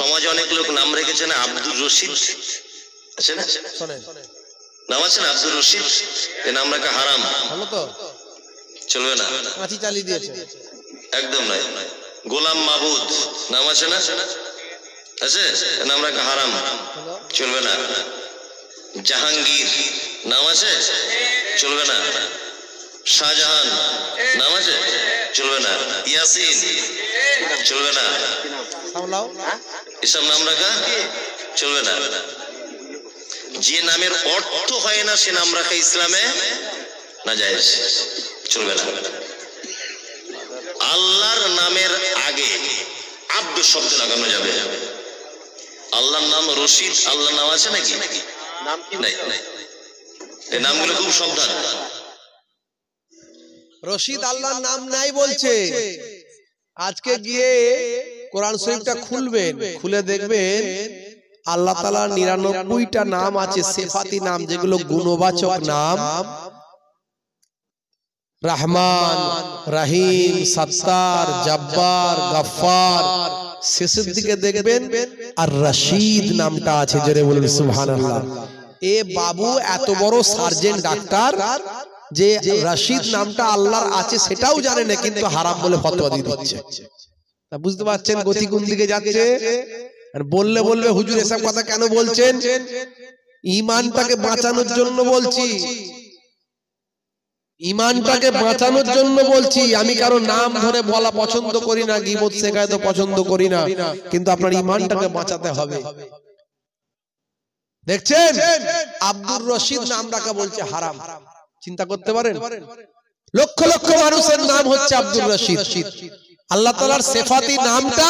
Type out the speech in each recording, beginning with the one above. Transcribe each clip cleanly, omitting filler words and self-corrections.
সমাজে অনেক লোক নাম রেখেছে না, আব্দুর রশিদ আছে না, নাম আছে না আব্দুর রশিদ, এই নাম রাখা হারাম, ভালো তো চলবে না, কাঁচি চালিয়ে দিয়েছে, একদম নয়। গোলাম মাহবুদ নাম আছে না, আছে, নাম রাখা হারাম, চলবে না। জাহাঙ্গীর নাম আছে, চলবে না। শাহজাহান নাম আছে, চলবে না। ইয়াসিন চলবে না, এসব নাম রাখা চলবে না। যে নামের অর্থ হয় না সে নাম রাখা ইসলামে নাজায়েজ, চলবে না। আল্লাহর নামের আগে আব্দ শব্দ লাগানো যাবে। আল্লাহর নাম রশিদ, আল্লাহর নাম আছে নাকি? নাম কি নাই, এই নামগুলো খুব সাবধান। রশিদ আল্লাহর নাম নাই বলছে। আজকে গিয়ে কোরআন শরীফটা খুলবেন, খুলে দেখবেন আল্লাহ তাআলার 99টা নাম আছে, সিফাতি নাম, যেগুলো গুণবাচক নাম। রহমান, রহিম, সত্তার, জব্বার, গফফার, শেষের দিকে দেখবেন আর রশিদ নামটা আছে। জোরে বলুন সুবহানাল্লাহ। এ বাবু এত বড় সার্জেন্ট ডাক্তার যে রশিদ নামটা আল্লাহর আছে সেটাও জানে না, কিন্তু হারাম বলে ফতোয়া দিয়ে দিচ্ছে। তা বুঝতে পারছেন গতি কোন দিকে যাচ্ছে? আর বললে বলবে হুজুর এসব কথা কেন বলছেন? ঈমানটাকে বাঁচানোর জন্য বলছি, ঈমানটাকে বাঁচানোর জন্য বলছি। আমি কারো নাম ধরে বলা পছন্দ করি না, গীবত শেখায়তো পছন্দ করি না, কিন্তু আপনার ঈমানটাকে বাঁচাতে হবে। দেখছেন আব্দুর রশিদ নাম রাখা বলছে হারাম। চিন্তা করতে পারেন, লক্ষ লক্ষ মানুষের নাম হচ্ছে আব্দুর রশিদ। আল্লাহ তাআলার সিফাতি নামটা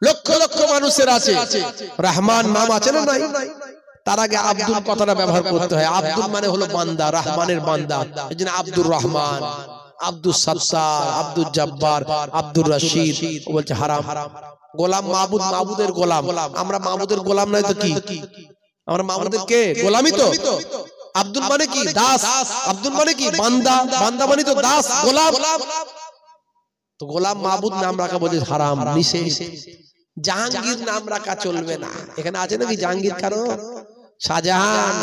লক্ষ লক্ষ মানুষের আছে। রহমান নাম আছে না নাই? তার আগে আব্দুল কথাটা ব্যবহার করতে হয়। আব্দুল মানে হলো বান্দা, রহমানের বান্দা, এইজন্য আব্দুর রহমান, আব্দুল সত্তার, আব্দুল জব্বার, আব্দুর রশিদ বলছে হারাম। গোলাম মাহবুদ, মাহবুদের গোলাম। আমরা মাহবুদের গোলাম নাই তো কি? আমরা মাহবুদের কে? গোলামই তো। আব্দুল মানে কি? দাস। আব্দুল মানে কি? বান্দা। বান্দা মানে তো দাস, গোলাম। তো গোলাম মাহবুদ নাম রাখা বলছে হারাম, নিষেধ। জাহাঙ্গীর নাম রাখা চলবে না। এখানে আছে নাকি জাহাঙ্গীর কারো? শাহজাহান।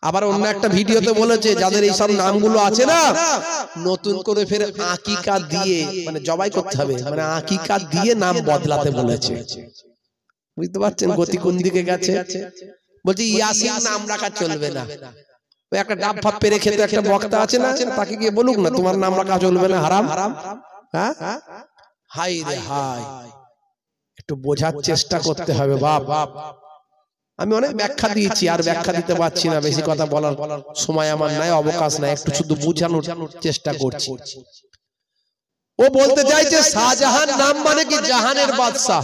আবার অন্য একটা ভিডিওতে বলেছে যাদের এই সব নামগুলো আছে না, নতুন করে ফের আকিকা দিয়ে, মানে জবাই করতে হবে, মানে আকিকা দিয়ে নাম বদলাতে বলেছে। বুঝতে পারছেন গতি কোন দিকে গেছে? বলছি ইয়াসিন নাম রাখা চলবে না। ওই একটা ডাব ভাব পেরে খেতে একটা বক্তা আছে না, তাকে গিয়ে বলুক না তোমার নাম রাখা চলবে না, হারাম। হ্যাঁ, হাই রে হাই, একটু বোঝার চেষ্টা করতে হবে বাপ। আমি অনেক ব্যাখ্যা দিয়েছি, আর ব্যাখ্যা দিতে পারছি না, বেশি কথা বলার সময় আমার নাই, অবকাশ নাই, একটু শুধু বোঝানোর চেষ্টা করছি। ও বলতে চাইছে শাহজাহান নাম মানে কি? জাহানের বাদশা।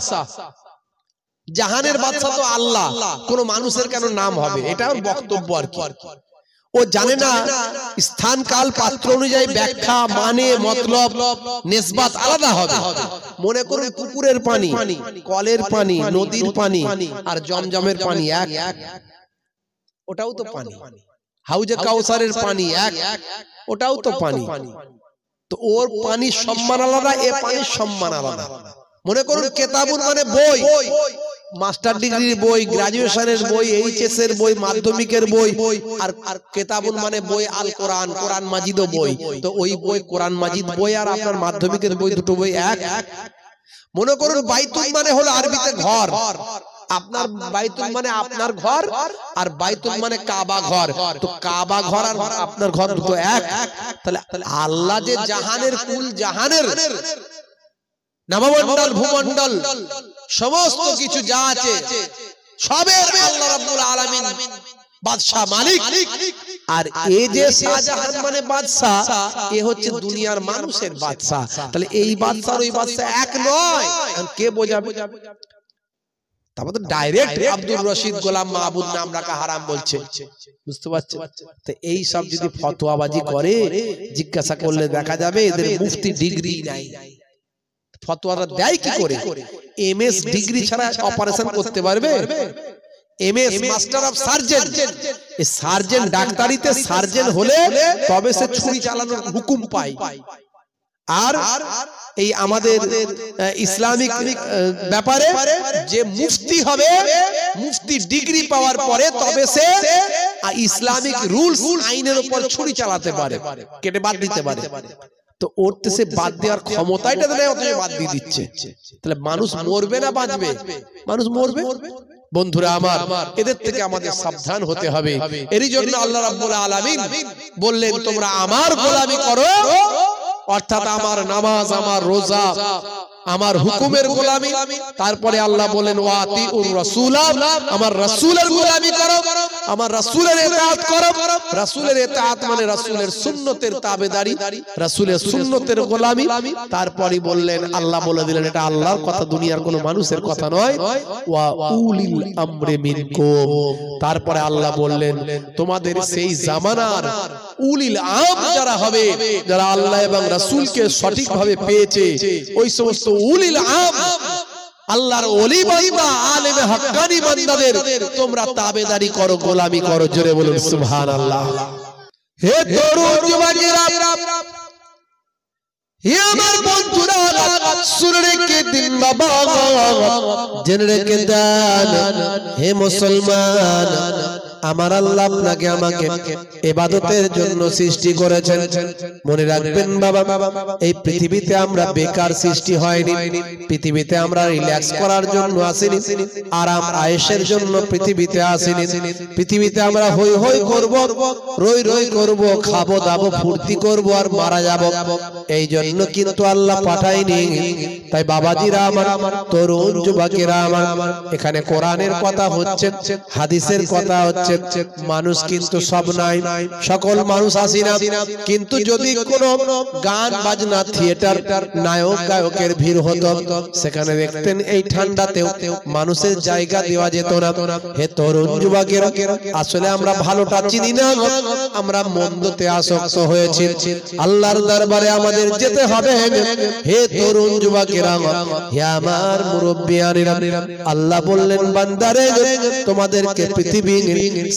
জাহানের বাদশা তো আল্লাহ, কোন মানুষের কেন নাম হবে? এটা ওর বক্তব্য আর কি। ও জানে না স্থান কাল পাত্র অনুযায়ী ব্যাখ্যা, মানে, মতলব, নিসবাত আলাদা হবে। মনে করুন পুকুরের পানি, কলের পানি, নদীর পানি আর জমজমের পানি এক, ওটাও তো পানি। হাউজে কাউসারের পানি এক, ওটাও তো পানি। তো ওর পানির সম্মান আলাদা, এ পানির সম্মান আলাদা। মনে করুন কেতাবুন মানে বই, মাস্টার ডিগ্রির বই, গ্রাজুয়েশনের বই, এইচএস এর বই, মাধ্যমিকের বই, আর কেতাবুন মানে বই আল কোরআন, কোরআন মাজিদও বই। তো ওই বই কোরআন মাজিদ বই আর আপনার মাধ্যমিকের বই, দুটো বই এক। মনে করুন বাইতুল মানে হলো আরবিতে ঘর, আপনার বাইতুল মানে আপনার ঘর, আর বাইতুল মানে কাবা ঘর। তো কাবা ঘর আর আপনার ঘর দুটো এক। তাহলে আল্লাহ যে জাহানের কুল জাহানের, নবমণ্ডল ভূমণ্ডল সমস্ত কিছু যা আছে সবের আল্লাহ রাব্বুল আলামিন বাদশা, মালিক। আর এ যে শাহজাহান মানে বাদশা, এ হচ্ছে দুনিয়ার মানুষের বাদশা। তাহলে এই বাদশা আর ওই বাদশা এক নয়, কে বোঝাবে? তারপর তো ডাইরেক্ট আব্দুর রশিদ, গোলাম মাহবুদ নাম রাখা হারাম বলছে। বুঝতে পারছেন? তো এই সব যদি ফতোয়াবাজি করে, জিজ্ঞাসা করলে দেখা যাবে এদের মুফতি ডিগ্রি নাই। ফতোয়াটা দেয় কি করে? এমএস ডিগ্রি ছাড়া অপারেশন করতে পারবে? এমএস মাস্টার অফ সার্জন, এই সার্জন ডাক্তারিতে সার্জন হলে তবে সে ছুরি চালানোর হুকুম পায়। আর এই আমাদের ইসলামিক ব্যাপারে যে মুফতি হবে, মুফতি ডিগ্রি পাওয়ার পরে তবে সে ইসলামিক রুলস আইনের উপর ছুরি চালাতে পারে, কেটে বাদ দিতে পারে। তো ওরতে সে বাদ দেওয়ার ক্ষমতাটা নেই, অথচ বাদ দিয়ে দিচ্ছে। তাহলে মানুষ মরবে না বাঁচবে? মানুষ মরবে। বন্ধুরা আমার, এদের থেকে আমাদের সাবধান হতে হবে। এরই জন্য আল্লাহ রাব্বুল আলামিন বললেন, তোমরা আমার গোলামি করো, অর্থাৎ আমার নামাজ, আমার রোজা, আমার হুকুমের গোলামি। তারপরে আল্লাহ বলেন ওয়াতিউর রাসূলা, আমার রাসূলের গোলামি করো, আমার রাসূলের ইতাআত করো। রাসূলের ইতাআত মানে রাসূলের সুন্নতের তাবেদারি, রাসূলের সুন্নতের গোলামি। তারপরে বললেন, আল্লাহ বলে দিলেন এটা আল্লাহর কথা, দুনিয়ার কোনো মানুষের কথা নয়। ওয়া উলিল আমরি মিনকুম। তারপরে আল্লাহ বললেন, তোমাদের সেই জামানার উলিল আম যারা হবে, যারা আল্লাহ এবং রাসূলকে সঠিকভাবে পেয়েছে, ওই সমস্ত উলিল আম, আল্লাহর ওলি বান্দা, আলেমে হাক্কানি বান্দাদের তোমরা তাবেদারি করো, গোলামি করো। জোরে বলুন সুবহানাল্লাহ। হে তরুণ যুবকেরা, হে আমার বন্ধুরা, শুনে রেখে দিন বাবা, জেনে রেখে দেন হে মুসলমান, আমার আল্লাহ আপনাকে আমাকে ইবাদতের জন্য সৃষ্টি করেছেন। মনে রাখবেন বাবা, এই পৃথিবীতে আমরা বেকার সৃষ্টি হয়নি, পৃথিবীতে আমরা রিল্যাক্স করার জন্য আসিনি, আরাম আয়েশের জন্য পৃথিবীতে আসিনি। পৃথিবীতে আমরা হই হই করব, রই রই করব, খাবো দাবো, ফুর্তি করব আর মারা যাব, এই জন্য কিন্তু আল্লাহ পাঠায়নি। তাই বাবাজিরা আমার, তরুণ যুবকেরা আমার, এখানে কোরআনের কথা হচ্ছে, হাদিসের কথা হচ্ছে। মানুষ কিন্তু সব নাই, সকল মানুষ আসি না, কিন্তু যদি কোনো গান বাজনা, থিয়েটার, নায়ক গায়কের ভিড় হতো, সেখানে দেখতেন এই ঠান্ডাতেও মানুষের জায়গা দেওয়া যেত না। হে তরুণ যুবকেরা, আসলে আমরা ভালোটা চিনি না, আমরা মন্দতে আসক্ত হয়েছি। আল্লাহর দরবারে আমাদের যেতে হবে। হে তরুণ যুবকেরা, হে আমার মুরব্বিয়ানেরা, আল্লাহ বললেন, বান্দারে তোমাদেরকে পৃথিবীর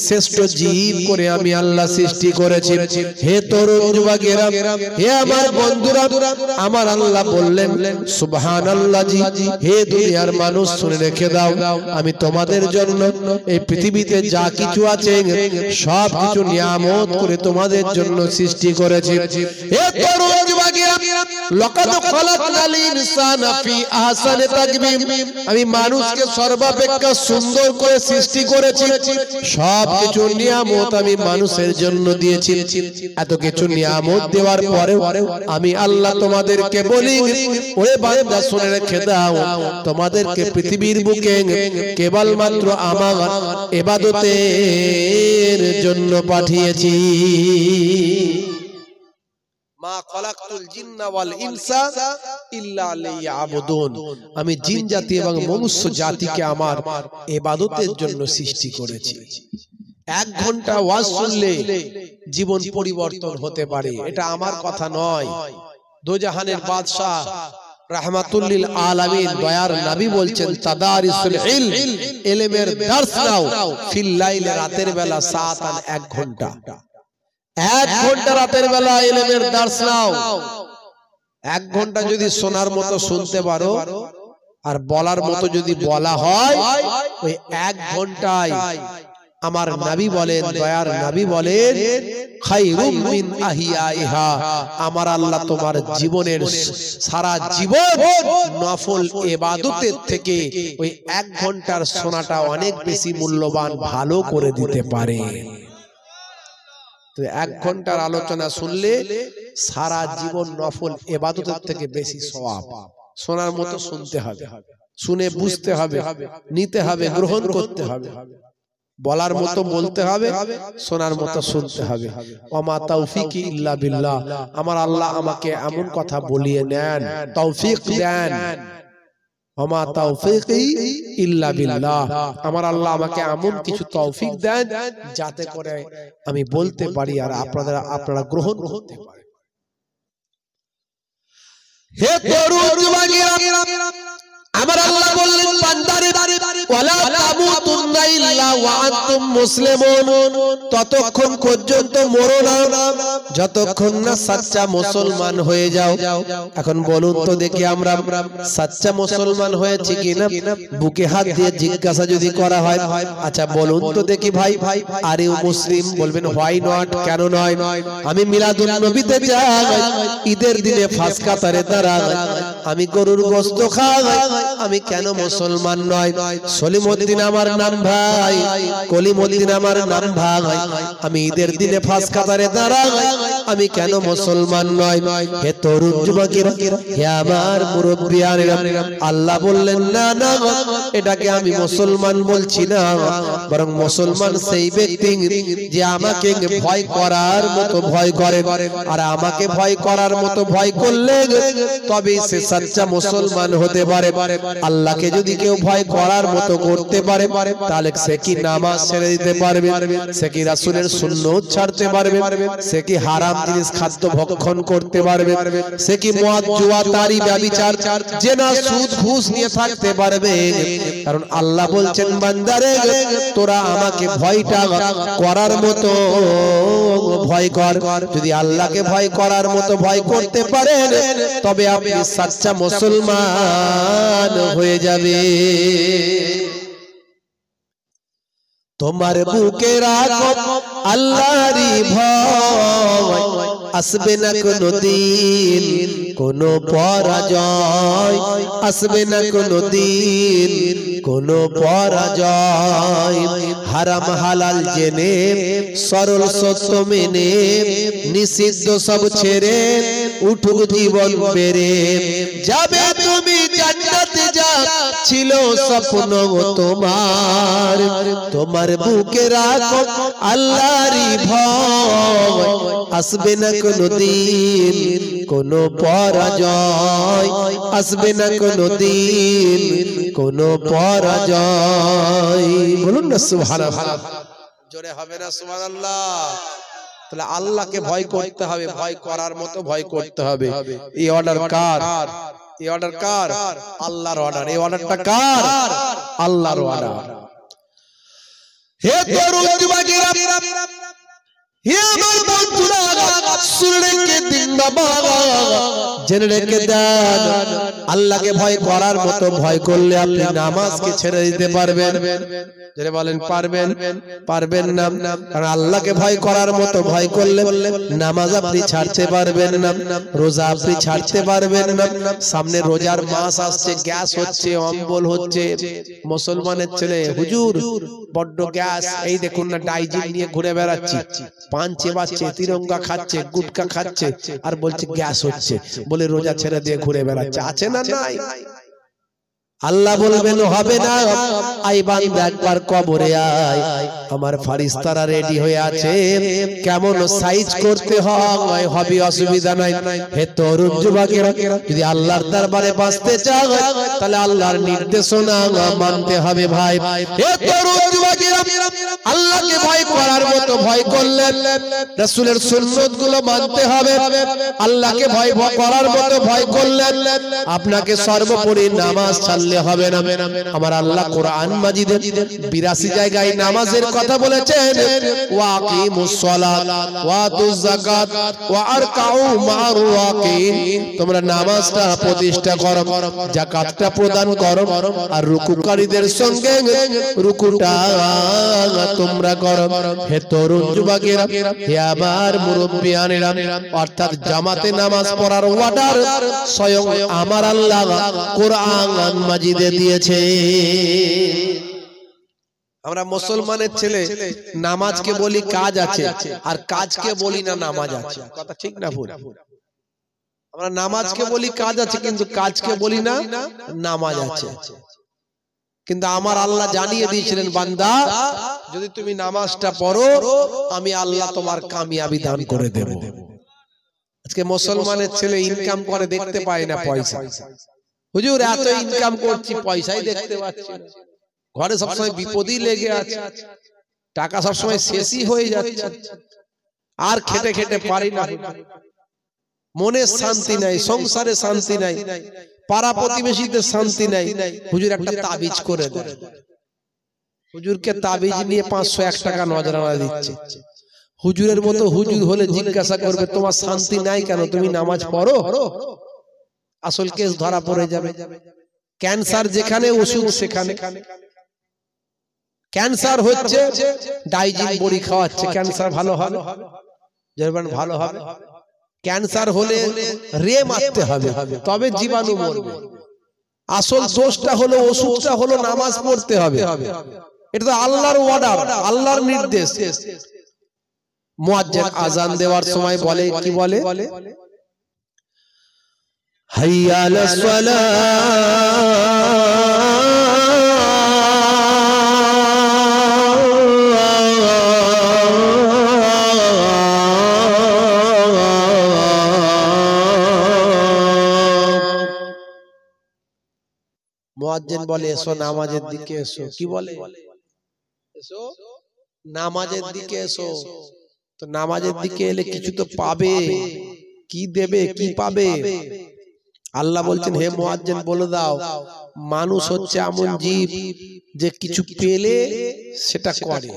শ্রেষ্ঠ জীব করে আমি আল্লাহ সৃষ্টি করেছি। হে তরুণ যুবকেরা, হে আমার বন্ধুরা, আমার আল্লাহ বললেন সুবহানাল্লাহ জি। হে দুনিয়ার মানুষ, শুনে রেখে দাও, আমি তোমাদের জন্য এই পৃথিবীতে যা কিছু আছে সব কিছু নিয়ামত করে তোমাদের জন্য সৃষ্টি করেছি। হে তরুণ যুবকেরা, লাকাদ খালাকনাল ইনসানা ফি আহসানি তাকবীম, আমি মানুষকে সর্বাপেক্ষা সুন্দর করে সৃষ্টি করেছি। সব কিছু নিয়ামত আমি মানুষের জন্য দিয়েছি। এত কিছু নিয়ামত দেওয়ার পরেও আমি আল্লাহ তোমাদেরকে বলি, ওরে বান্দা শুনে রেখে দাও, তোমাদেরকে পৃথিবীর বুকে কেবলমাত্র আমার ইবাদতের জন্য পাঠিয়েছি। মা খালাকতুল জিন্না ওয়াল ইনসা ইল্লা লিয়াবুদুন, আমি জিন জাতি এবং মনুষ্য জাতিকে আমার ইবাদতের জন্য সৃষ্টি করেছি। 1 ঘন্টা ওয়াজ শুনলে জীবন পরিবর্তন হতে পারে, এটা আমার কথা নয়। দোজাহানের বাদশা রাহমাতুল লিল আলামিন দয়ার নবী বলছেন, তাদারিসুল ইলম, ইলমের দর্স নাও, ফিল লাইল, রাতের বেলা, সাআতান, 1 ঘন্টা, 1 ঘন্টা রাতের বেলা ইলমের দর্স নাও। 1 ঘন্টা যদি শোনার মতো শুনতে পারো আর বলার মতো যদি বলা হয়, ওই 1 ঘন্টায় আমার নবী বলেন, দয়ার নবী বলেন, খায়রুম মিন আহিয়াইহা, আমার আল্লাহ তোমার জীবনের সারা জীবন নফল ইবাদতের থেকে ওই 1 ঘন্টার শোনাটা অনেক বেশি মূল্যবান, ভালো করে দিতে পারে। তো 1 ঘন্টার আলোচনা শুনলে সারা জীবন নফল ইবাদতের থেকে বেশি সওয়াব। শোনার মতো শুনতে হবে, শুনে বুঝতে হবে, নিতে হবে, গ্রহণ করতে হবে, বলার মতো বলতে হবে, শোনার মতো শুনতে হবে। ওমা তাওফিকি ইল্লা বিল্লাহ, আমার আল্লাহ আমাকে এমন কথা বলিয়ে নেন, তৌফিক দেন। ওমা তাওফিকি ইল্লা বিল্লাহ, আমার আল্লাহ আমাকে এমন কিছু তৌফিক দেন যাতে করে আমি বলতে পারি আর আপনারা গ্রহণ করতে পারেন। হে তরুণ যুবকেরা, আমার আল্লাহ বললেন, বান্দারে ওয়ালা তামুতুন্না ইল্লা ওয়া আনতুম মুসলিমুন, ততক্ষণ পর্যন্ত মরো না যতক্ষণ না সাচ্চা মুসলমান হয়ে যাও। এখন বলুন তো দেখি আমরা সাচ্চা মুসলমান হয়েছি কিনা? বুকে হাত দিয়ে জিজ্ঞাসা যদি করা হয়, আচ্ছা বলুন তো দেখি ভাই, আর ইউ মুসলিম? বলবেন হোয়াই নট, কেন নয়? আমি মিলাদুন নবীতে যাই, ঈদের দিনে ফাঁস কাতারে দাঁড়াই, আমি গরুর গোশত খাই, আমি কেন মুসলমান নয়? সলিমউদ্দিন আমার নাম ভাই, কলিমউদ্দিন আমার নাম ভাই, আমি ঈদের দিনে ফাঁস কাতারে দাঁড়াই, আমি কেন মুসলমান নয়? হে তরুণ যুবকেরা, হে আমার মুরব্বিয়ানেরা, আল্লাহ বললেন না না, এটাকে আমি মুসলমান বলছি না, বরং মুসলমান সেই ব্যক্তি যে আমাকে ভয় করার মতো ভয় করে, আর আমাকে ভয় করার মতো ভয় করলে তবে সে সচ্চা মুসলমান হতে পারে। আল্লাহকে যদি কেউ ভয় করার মতো করতে পারে, তাহলে সে কি নামাজ ছেড়ে দিতে পারবে? সে কি রাসূলের সুন্নাত ছাড়তে পারবে? সে কি হারাম জিনিস খাদ্য ভক্ষণ করতে পারবে? সে কি মদ, জুয়া, তারি, ব্যভিচার, জেনা, সুদ, ঘুষ নিয়ে থাকতে পারবে? কারণ আল্লাহ বলছেন, বান্দারে তোরা আমাকে ভয়টা করার মতো ভয় কর। যদি আল্লাহকে ভয় করার মতো ভয় করতে পারেন, তবে আপনি সাচ্চা মুসলমান হয়ে যাবে। তোমার বুকে রাখো আল্লাহরই ভয়, আসবে না কোনো দিন কোনো পরাজয়, আসবে না কোনো দিন কোনো পরাজয়। হারাম হালাল জেনে, সরল সত্য মেনে, নিষিদ্ধ সব ছেড়ে উঠুক জীবন বেড়ে যাবে তুমি জান্নাতে, যা ছিল স্বপ্ন তোমার। তোমার বুকে রাখো আল্লাহরই ভয়, আসবে না কোনো দিন কোনো পরাজয়, আসবে না কোনো দিন কোনো পরাজয়। বলুন না সুবহানাল্লাহ, জোরে হবে না সুবহানাল্লাহ? তাহলে আল্লাহকে ভয় করতে হবে, ভয় করার মতো ভয় করতে হবে। এই অর্ডার কার? এই অর্ডার কার? আল্লাহর অর্ডার। এই অর্ডারটা কার? আল্লাহর অর্ডার। হে তরুণ যুবকেরা, হে আমার বন্ধুরা, শুনে রেখে দিন বাবা, জেনে রেখে দেন, আল্লাহকে ভয় করার মতো ভয় করলে আপনি নামাজকে ছেড়ে দিতে পারবেন? যারা বলেন পারবেন, পারবেন না। কারণ আল্লাহকে ভয় করার মতো ভয় করলে নামাজ আপনি ছাড়তে পারবেন না, রোজা আপনি ছাড়তে পারবেন না। সামনে রোজার মাস আসছে, গ্যাস হচ্ছে, অম্বল হচ্ছে। মুসলমানের ছেলে, হুজুর বড্ড গ্যাস, এই দেখুন না ডাইজিন নিয়ে ঘুরে বেড়াচ্ছি, পান চেবাচ্ছে, তিরঙ্গা খাচ্ছে, গুটকা খাচ্ছে, আর বলছে গ্যাস হচ্ছে, বলে রোজা ছেড়ে দিয়ে ঘুরে বেড়াচ্ছে। আছে না নাই? আল্লাহ বলবেন হবে না, আই বান্দা একবার কবরে আয়, আমার ফারিস্তারা রেডি হয়ে আছে, কেমন সাইজ করতে হয় হবে, অসুবিধা নাই। হে তরুণ যুবকেরা, যদি আল্লাহর দরবারে বাঁচতে চাও, তাহলে আল্লাহর নির্দেশনা মানতে হবে ভাই। হে তরুণ যুবকেরা, আল্লাহকে ভয় করার মতো ভয় করলে রাসূলের সুন্নাতগুলো মানতে হবে। আল্লাহকে ভয় করার মতো ভয় করলে আপনাকে সর্বোপরি নামাজ ছাড়লে হবে না। আমার আল্লাহ কোরআন মাজিদে 82 জায়গায় নামাজের কথা বলেছেন, ওয়াকিমুস সালাত ওয়াতুজ যাকাত ওয়া আরকাউ মা'র রাকিন। তোমরা নামাজটা প্রতিষ্ঠা করো, যাকাতটা প্রদান করো, আর রুকুকারীদের সঙ্গে রুকুটা তোমরা করো। হে তরুণ যুবকেরা, হে আমার মুরব্বিয়ানেরা, অর্থাৎ জামাতে নামাজ পড়ার অর্ডার স্বয়ং আমার আল্লাহ কোরআন মাজিদে দিয়েছে। আমরা মুসলমানের ছেলে নামাজকে বলি কাজ আছে, আর কাজকে বলি না নামাজ আছে। কথা ঠিক না ভুল? আমরা নামাজকে বলি কাজ আছে, কিন্তু কাজকে বলি না নামাজ আছে। কিন্তু আমার আল্লাহ জানিয়ে দিয়েছিলেন, বান্দা যদি তুমি নামাজটা পড়ো, আমি আল্লাহ তোমার কামিয়াবি দান করে দেব। আজকে মুসলমানের ছেলে ইনকাম করে, দেখতে পায় না পয়সা। হুজুর এত ইনকাম করছি, পয়সাই দেখতে পাচ্ছি না, ঘরে সবসময় বিপদই লেগে আছে, টাকা সবসময় শেষই হয়ে যাচ্ছে, আর খেটে খেটে পারি না, মনে শান্তি নাই, সংসারে শান্তি নাই, পাড়া প্রতিবেশীদের শান্তি নাই। হুজুর একটা তাবিজ করে দেন। হুজুরকে তাবিজ নিয়ে 501 টাকা নজরানা দিচ্ছে। হুজুরের মতো হুজুর হলে জিজ্ঞাসা করবে তোমার শান্তি নাই কেন, তুমি নামাজ পড়ো? আসল কেস ধরা পড়ে যাবে। ক্যান্সার যেখানে ওষুধ সেখানে। ক্যান্সার হচ্ছে ডাইজিন বড়ি খাওয়াচ্ছে, ক্যান্সার ভালো হবে? যেমন ভালো হবে। ক্যান্সার হলে রে মারতে হবে, তবে জীবাণু মরবে। আসল দোষটা হলো, ওষুধটা হলো নামাজ পড়তে হবে। এটা তো আল্লাহর অর্ডার, আল্লাহর নির্দেশ। মুয়াজ্জিন আযান দেওয়ার সময় বলে, কি বলে? হাইয়া আলাস সালাহ, মুয়াজ্জিন বলে এসো নামাজের দিকে এসো। কি বলে? এসো নামাজের দিকে এসো। তো নামাজের দিকে এলে কিছু তো পাবে, কি দেবে, কি পাবে? আল্লাহ বলছেন হে মুয়াজ্জিন বলে দাও, মানুষ হচ্ছে এমন জীব যে কিছু পেলে সেটা করে,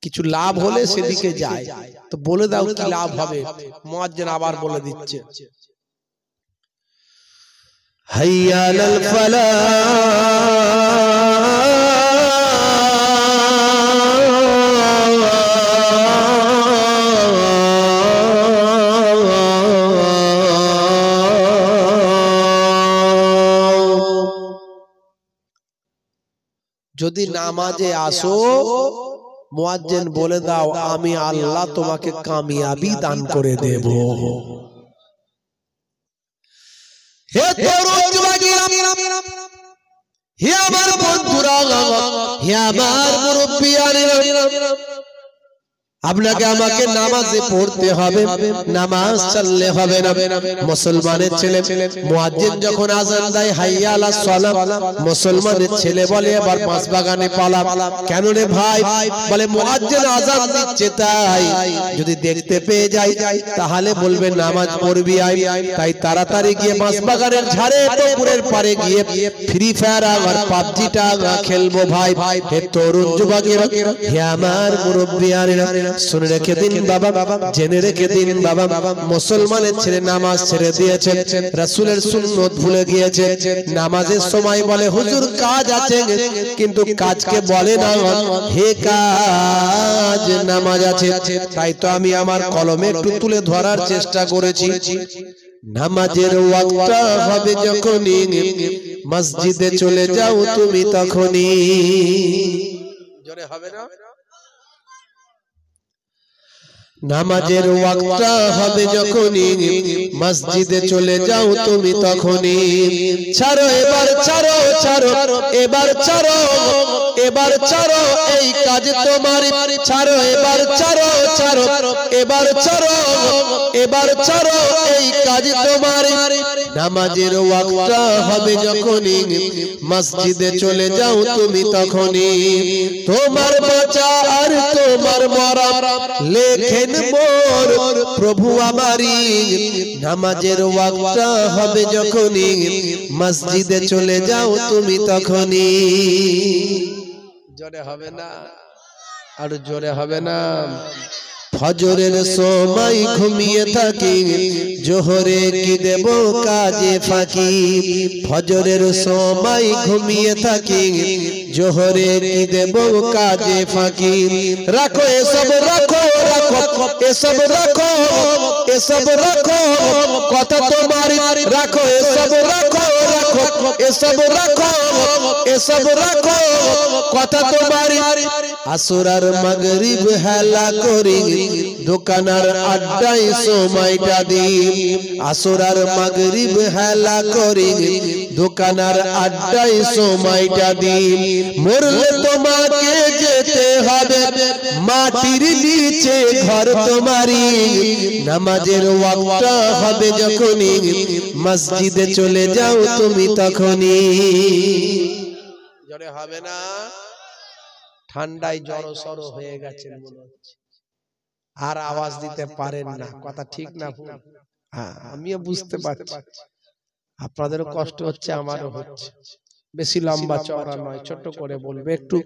কিছু লাভ হলে সেদিকে যায়। তো বলে দাও কি লাভ হবে? মুয়াজ্জিন আবার বলে দিচ্ছে হাইয়া আলাল ফালাহ, যদি নামাজে আসো মুয়াজ্জিন বলে দাও আমি আল্লাহ তোমাকে কামিয়াবি দান করে দেব। হে তরুণ যুবকেরা, হে আমার বন্ধুরা, হে আমার মুরব্বিয়ানেরা, আপনাকে আমাকে নামাজে পড়তে হবে, নামাজ ছাড়লে হবে না। মুসলমানের ছেলে মুয়াজ্জিন যখন আযান দেয় হাইয়া আলাস সালাহ, মুসলমানের ছেলে বলে এবার পাঁচ বাগানে পালা। কেন রে ভাই? বলে মুয়াজ্জিন আযান দিচ্ছে তাই, যদি দেখতে পেয়ে যাই তাহলে বলবে নামাজ পড়বি আয়। তাই তাড়াতাড়ি গিয়ে পাঁচ বাগানের ঝাড়ে পুকুরের পাড়ে গিয়ে ফ্রি ফায়ার আর পাবজিটা খেলবো ভাই। হে তরুণ যুবকেরা, হে আমার মুরব্বিয়ানেরা, শুনে রেখে দিন বাবা, জেনে রেখে দিন বাবা, মুসলমানের ছেলে নামাজ ছেড়ে দিয়েছে, রাসূলের সুন্নত ভুলে গিয়েছে। নামাজের সময় বলে হুজুর কাজ আছে, কিন্তু কাজকে বলে না হে কাজ, নামাজ আছে। তাই তো আমি আমার কলমে একটু তুলে ধরার চেষ্টা করেছি। নামাজের ওয়াক্তটা হবে যখনই, মসজিদে চলে যাও তুমি তখনই। জোরে হবে না? নামাজের ওয়াক্তটা হবে যখনই, মসজিদে চলে যাও তুমি তখনই। ছাড়ো এবার, ছাড়ো ছাড়ো এবার, ছাড়ো এবার, ছাড়ো এই কাজ তোমার, ছাড়ো এবার, ছাড়ো ছাড়ো এবার, ছাড়ো এবার, ছাড়ো এই কাজ তোমার। নামাজের ওয়াক্তটা হবে যখনই, মসজিদে চলে যাও তুমি তখনই। তোমার বাঁচা আর তোমার মরা লেখেন মোর প্রভু আমারি। নামাজের ওয়াক্তটা হবে যখনই, মসজিদে চলে যাও তুমি তখনই। জোরে হবে না? আর জোরে হবে না? ফজরের সময় ঘুমিয়ে থাকি, জোহরে কি দেব কাজে ফাঁকি। ফজরের সময় ঘুমিয়ে থাকি, জোহরে কি দেব কাজে ফাঁকি। রাখো এসব, রাখো রাখো এসব, রাখো এসব, রাখো কথা তোমার, রাখো এসব, রাখো রাখো এসব, রাখো এসব, রাখো কথা তোমার। আসর আর মাগরিব হেলা করি, দোকানার আড্ডায় সময়টা দিই। আসর আর মাগরিব হেলা করি, দোকানার আড্ডায় সময়টা দিই। মরলে তোমাকে যেতে হবে, মাটির নিচে ঘর তোমারি। নামাজের ওয়াক্তটা হবে যখনই, মসজিদে চলে যাও তুমি তখনই। জোরে হবে না? ঠান্ডায় জড়ো সড়ো হয়ে গেছেন মনে হচ্ছে, আর আওয়াজ দিতে পারেন না। কথা ঠিক না ভুল? হ্যাঁ, আমিও বুঝতে পারছি, আপনাদেরও কষ্ট হচ্ছে, আমারও হচ্ছে। বেশি লম্বা চওড়া নয়, ছোট করে বলবে, একটু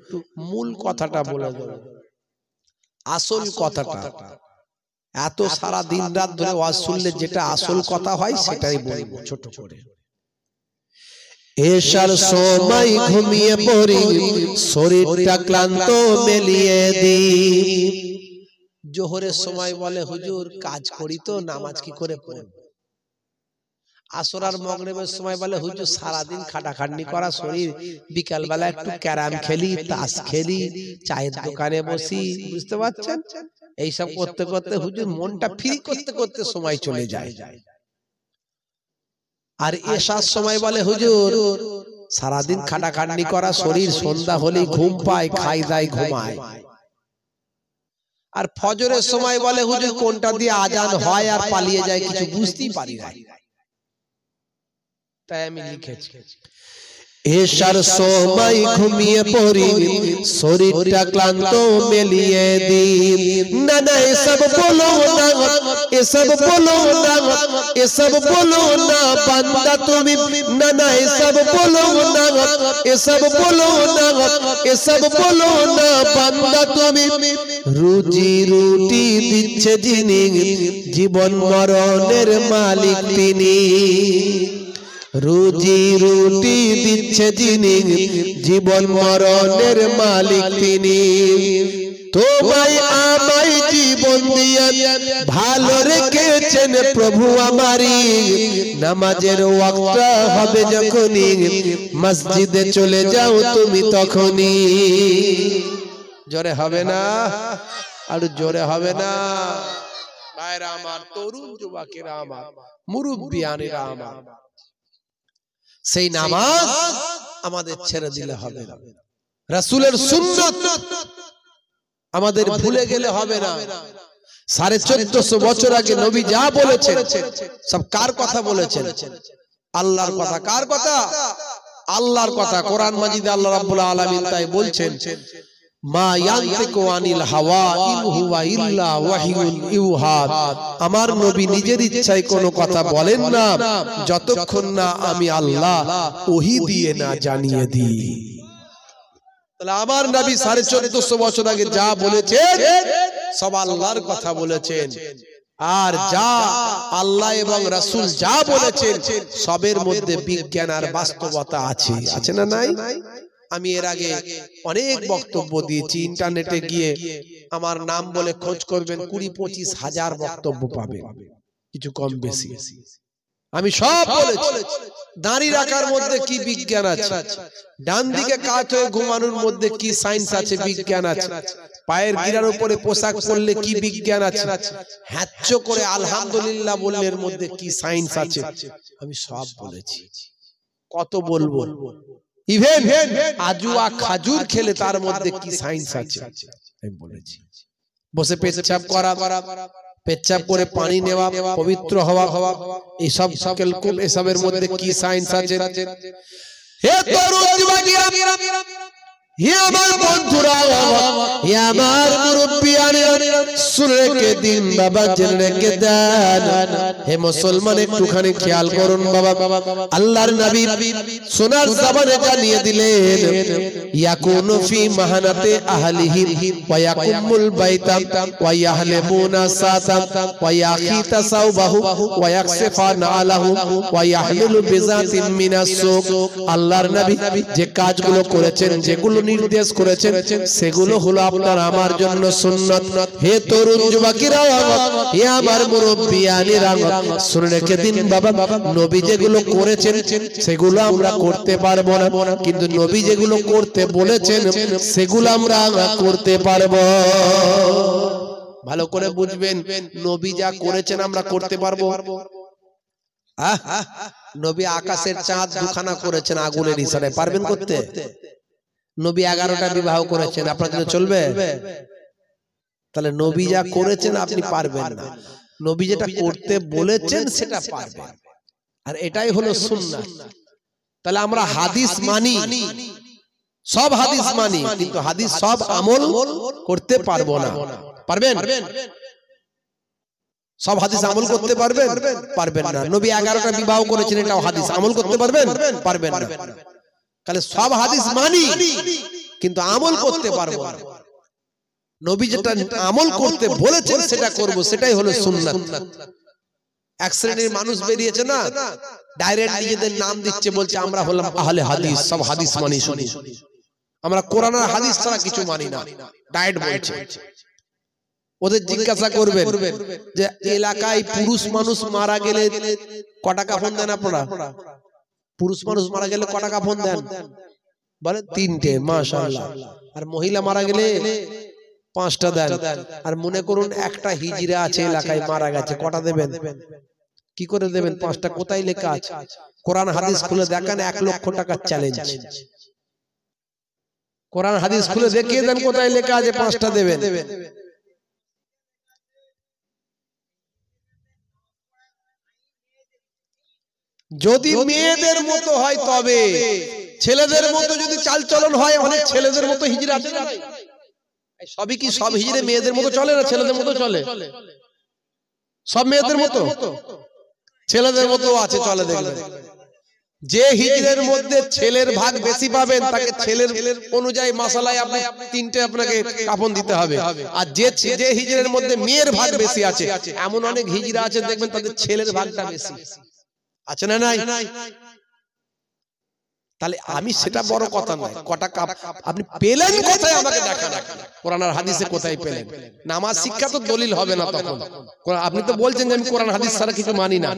মূল কথাটা বলে দেবে, আসল কথাটা। এত সারা দিন রাত ধরে ওয়াজ শুনলে যেটা আসল কথা হয় সেটাই বলবো ছোট করে। এশার সময় ঘুমিয়ে পড়ি, শরীরটা ক্লান্ত মেলিয়ে দিই। জোহরের সময় বলে হুজুর কাজ করি তো নামাজ কি করে পড়ব। আসর আর মাগরিবের সময় বলে হুজুর সারাদিন খাটাখাটনি করা শরীর, বিকাল বেলা একটু ক্যারাম খেলি, তাস খেলি, চায়ের দোকানে বসি, বুঝতে পারছেন? এইসব করতে করতে হুজুর মনটা ফ্রি করতে করতে সময় চলে যায়। আর এশার সময় বলে হুজুর সারাদিন খাটাখাটনি করা শরীর, সন্ধ্যা হলেই ঘুম পায়, খাই দায় ঘুমায়। আর ফজরের সময় বলে হুজুর কোনটা দিয়ে আজান হয় আর পালিয়ে যায় কিছু বুঝতেই পারি না। তাই আমি লিখেছি এশার সময় ঘুমিয়ে পড়ি, শরীরটা ক্লান্ত মেলিয়ে দিই। না না এসব বলো না, এসব বলো না, এসব বলো না বান্দা তুমি, না না এসব বলো না, এসব বলো না, এসব বলো না বান্দা তুমি। রুজি রুটি দিচ্ছে যিনি, জীবন মরণের মালিক তিনি। রুজি রুটি দিচ্ছে যিনি, জীবন মরণের মালিক তিনি। তোমায় আমায় জীবন দিয়ে ভালো রেখেছেন প্রভু আমারি। নামাজের ওয়াক্ত হবে যখনই, মসজিদে চলে যাও তুমি তখনই। জোরে হবে না, আর জোরে হবে না ভাইরা আমার, তরুণ যুবকেরা আমার, মুরব্বিয়ানেরা আমার, সেই নামাজ আমাদের ছেড়ে দিলে হবে না। রাসূলের সুন্নাত আমাদের ভুলে গেলে হবে না। 1450 বছর আগে নবী যা বলেছেন সব কার কথা বলেছেন? আল্লাহর কথা। কার কথা? আল্লাহর কথা। কোরআন মাজিদে আল্লাহ রাব্বুল আলামিন তাই বলছেন, মা ইয়ানতিকু আনিল হাওয়া ইন হুয়া ইল্লা ওয়াহিয়ুন ইউহা। আমার নবী নিজের ইচ্ছায় কোনো কথা বলেন না যতক্ষণ না আমি আল্লাহ ওহী দিয়ে না জানিয়ে দিই। তাহলে আমার নবী 1450 বছর আগে যা বলেছেন সব আল্লাহর কথা বলেছেন, আর যা আল্লাহ এবং রাসূল যা বলেছেন সবের মধ্যে বিজ্ঞান আর বাস্তবতা আছে। আছে না নাই? আমি এর আগে অনেক বক্তব্য দিয়েছি, ইন্টারনেটে গিয়ে আমার নাম বলে খোঁজ করবেন, 20-25 হাজার বক্তব্য পাবেন, কিছু কম বেশি। আমি সব বলেছি। দাঁড়িয়ে রাখার মধ্যে কি বিজ্ঞান আছে, ডান দিকে কাত হয়ে ঘুমানোর মধ্যে কি সায়েন্স আছে, বিজ্ঞান আছে, পায়ের গিরার উপরে পোশাক পরলে কি বিজ্ঞান আছে, হ্যাচ্চ করে আলহামদুলিল্লাহ বললে এর মধ্যে কি সায়েন্স আছে, আমি সব বলেছি। কত বলবো? ইভেন আজুয়া খাজুর খেলে তার মধ্যে কি সায়েন্স আছে আমি বলেছি। বসে পেচ্ছাপ করা, পেচ্ছাপ করে পানি নেওয়া, পবিত্র হওয়া, এইসব এসবের মধ্যে কি সায়েন্স আছে। হে তরুণ যুবকেরা, হে আমার বন্ধুরা, হে আমার মুরব্বিয়ানেরা, শুনে রেখে দিন বাবা, জেনে রেখে দেন। হে মুসলমান একটুখানি খেয়াল করুন বাবা, আল্লাহর নবী সোনার জবানে জানিয়ে দিলেন, ইয়াকুনু ফি মাহানাতে আহলিহি ওয়া ইয়াকুমুল বাইতা ওয়া ইয়াহলিমুনা সাতা ওয়া ইয়াখিতা সাওবাহু ওয়া ইয়াকসিফানা আলাহু ওয়া ইয়াহমিলু বিজাতিন মিনাস সুক। আল্লাহর নবী যে কাজগুলো করেছেন, যেগুলো নির্দেশ করেছেন, সেগুলো হলো আপনার আমার জন্য সুন্নাত। হে তরুণ যুবকেরা, হে আমার মুরব্বিয়ানেরা, শুনে রেখে দিন বাবা, নবী যেগুলো করেছেন সেগুলো আমরা করতে পারবো না, কিন্তু নবী যেগুলো করতে বলেছেন সেগুলো আমরা করতে পারবো। ভালো করে বুঝবেন, নবী যা করেছেন আমরা করতে পারবো। নবী আকাশের চাঁদ দুখানা করেছেন আগুনের ইশারায়, পারবেন করতে? নবী 11টা বিবাহ করেছেন, আপনার জন্য চলবে? তাহলে নবী যা করেছেন আপনি পারবেন না, নবী যেটা করতে বলেছেন সেটা পারবেন, আর এটাই হলো সুন্নাত। তাহলে আমরা হাদিস মানি, সব হাদিস মানি, কিন্তু হাদিস সব আমল করতে পারবো না। পারবেন? সব হাদিস আমল করতে পারবেন? পারবেন না। নবী 11টা বিবাহ করেছেন, এটাও হাদিস, আমল করতে পারবেন? পারবেন না। তাহলে সব হাদিস মানি কিন্তু আমল করতে পারবো না। নবী যেটা আমল করতে বলেছেন সেটা করব, সেটাই হলো সুন্নাত। এক শ্রেণীর মানুষ বেরিয়েছে না, ডাইরেক্ট নিজেদের নাম দিচ্ছে, বলছে আমরা হলাম আহলে হাদিস, সব হাদিস মানি, শুনি আমরা কোরআন আর হাদিস ছাড়া কিছু মানি না, ডাইরেক্ট বলছে। ওদের জিজ্ঞাসা করবেন যে এলাকায় পুরুষ মানুষ মারা গেলে কটা কাফন দেন আপনারা? পুরুষ মানুষ মারা গেলে কটা কাফন দেন? বলে 3টে, মাশাআল্লাহ। আর মহিলা মারা গেলে 5টা দেন। আর মনে করুন একটা হিজড়া আছে এলাকায় মারা গেছে, কটা দেবেন? কি করে দেবেন? 5টা। কোথায় লেখা আছে? কোরআন হাদিস খুলে দেখান, 1 লক্ষ টাকার চ্যালেঞ্জ। কোরআন হাদিস খুলে দেখিয়ে দেন কোথায় লেখা আছে 5টা দেবেন। যদি মেয়েদের মতো হয় তবে, ছেলেদের মতো যদি চালচলন হয়, অনেক ছেলেদের মতো হিজড়া আছে না? সবই কি সব হিজড়ে মেয়েদের মতো চলে না ছেলেদের মতো চলে? সব মেয়েদের মতো? ছেলেদের মতো আছে, চলে দেখবেন। যে হিজড়ের মধ্যে ছেলের ভাগ বেশি পাবেন তাকে ছেলের অনুযায়ী মাসালায় আপনি 3টে আপনাকে কাফন দিতে হবে। আর যে হিজড়ের মধ্যে মেয়ের ভাগ বেশি আছে, এমন অনেক হিজড়া আছে দেখবেন তাদের ছেলের ভাগটা বেশি আছে না নাই? তাহলে আমি সেটা বড় কথা নয়, কটা কাপ আপনি পেলেন কোথায় আমাকে দেখান। কোরআন আর হাদিসে কোথায় পেলেন? নামাজ শিক্ষা তো দলিল হবে না তখন। আপনি তো বলছেন যে আমি কোরআন হাদিস ছাড়া কিছু মানি না।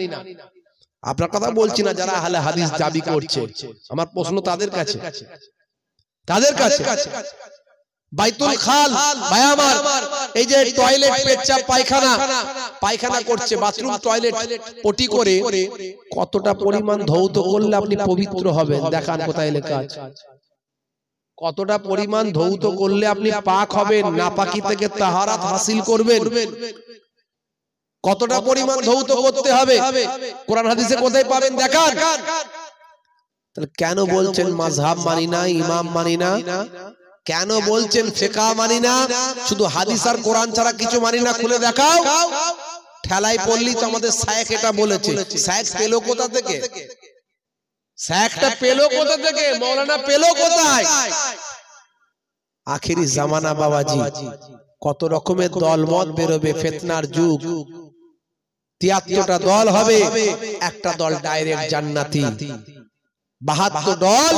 আপনার কথা বলছি না, যারা আহলে হাদিস দাবি করছে, আমার প্রশ্ন তাদের কাছে। বাইতুল খাল ভাই আমার, এই যে টয়লেট, পেচ্ছাপ, পায়খানা করছে, বাথরুম, টয়লেট, পটি করে কতটা পরিমাণ ধৌত করলে আপনি পবিত্র হবেন? দেখান কোথায় লেখা আছে। কতটা পরিমাণ ধৌত করলে আপনি পাক হবেন, নাপাকি থেকে তাহারাত হাসিল করবেন, কতটা পরিমাণ ধৌত করতে হবে কোরআন হাদিসে কোথায় পাবেন দেখান। তাহলে কেন বলছেন মাযহাব মানি না, ইমাম মানি না? কেন বলছেন ফিকহ মানি না? শুধু হাদিস আর কোরআন ছাড়া কিছু মানি না, খুলে দেখাও। ঠেলাই পড়লি তো আমাদের শায়েখ এটা বলেছে। শায়েখ পেলো কোথা থেকে? শায়েখটা পেলো কোথা থেকে? মাওলানা পেলো কোথায়? আখেরি জামানা বাবাজি, কত রকমের দলমত বেরোবে, ফিতনার যুগ। 73টা দল হবে, একটা দল ডাইরেক্ট জান্নাতি, 72 দল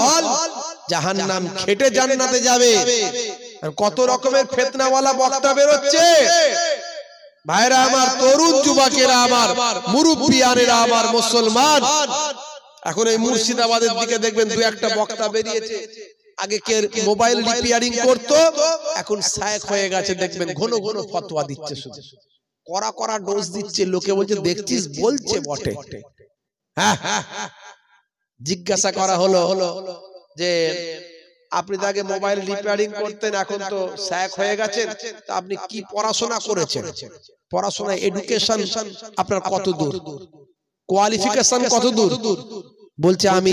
জাহান্নাম খেটে জান্নাতে যাবে। কত রকমের ফিতনাওয়ালা বক্তা বেরোচ্ছে ভাইরা আমার, তরুণ যুবকেরা আমার, মুরব্বিয়ানেরা আমার, মুসলমান। এখন এই মুর্শিদাবাদের দিকে দেখবেন 2-1টা বক্তা বেরিয়েছে। আগে কে মোবাইল রিপেয়ারিং করতো, এখন শায়েখ হয়ে গেছে। দেখবেন ঘন ঘন ফতোয়া দিচ্ছে, শুধু কড়া ডোজ দিচ্ছে। লোকে বলছে দেখছিস, বলছে বটে। হ্যাঁ, জিজ্ঞাসা করা হলো যে আপনি তো আগে মোবাইল রিপেয়ারিং করতেন, এখন তো শায়েখ হয়ে গেছেন, তা আপনি কি পড়াশোনা করেছেন? পড়াশোনা এডুকেশন আপনার কত দূর, কোয়ালিফিকেশন কত দূর? বলছে আমি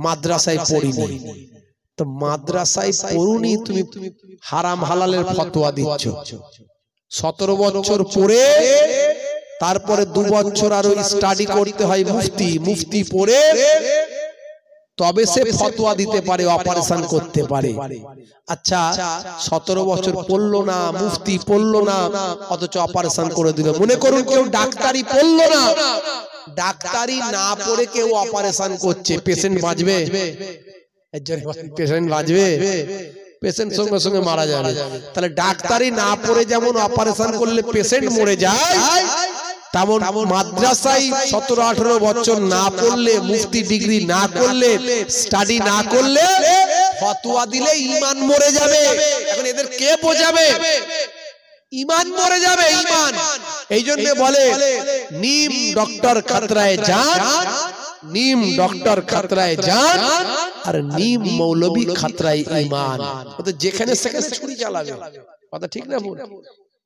মাদ্রাসায় পড়িনি। তো মাদ্রাসায় পড়ুনি, তুমি হারাম হালালের ফতোয়া দিচ্ছ। 17 বছর পড়ে তারপরে 2 বছর আরো স্টাডি করতে হয়, মুফতি পড়ে তবে সে ফতোয়া দিতে পারে, অপারেশন করতে পারে। আচ্ছা, 17 বছর পড়লো না, মুফতি পড়লো না, অথচ অপারেশন করে দিল। মনে করুন কেউ ডাক্তারি পড়লো না, ডাক্তারি না পড়ে কেউ অপারেশন করছে, পেশেন্ট বাঁচবে? পেশেন্ট বাঁচবে? পেশেন্ট সঙ্গে সঙ্গে মারা যাবে। তাহলে ডাক্তারি না পড়ে যেমন অপারেশন করলে পেশেন্ট মরে যায়, তেমন মাদ্রাসায় 17-18 বছর না পড়লে, মুফতি ডিগ্রি না করলে, স্টাডি না করলে ফতোয়া দিলে ঈমান মরে যাবে। এখন এদের কে বোঝাবে? ঈমান মরে যাবে, ঈমান। এই জন্য বলে নিম ডক্টর খতরায় জান, নিম ডক্টর খতরায় জান, আর নিম মৌলবী খতরায় ঈমান। তো যেখানে সেখানে ছুরি চালাবে, কথা ঠিক না ভুল?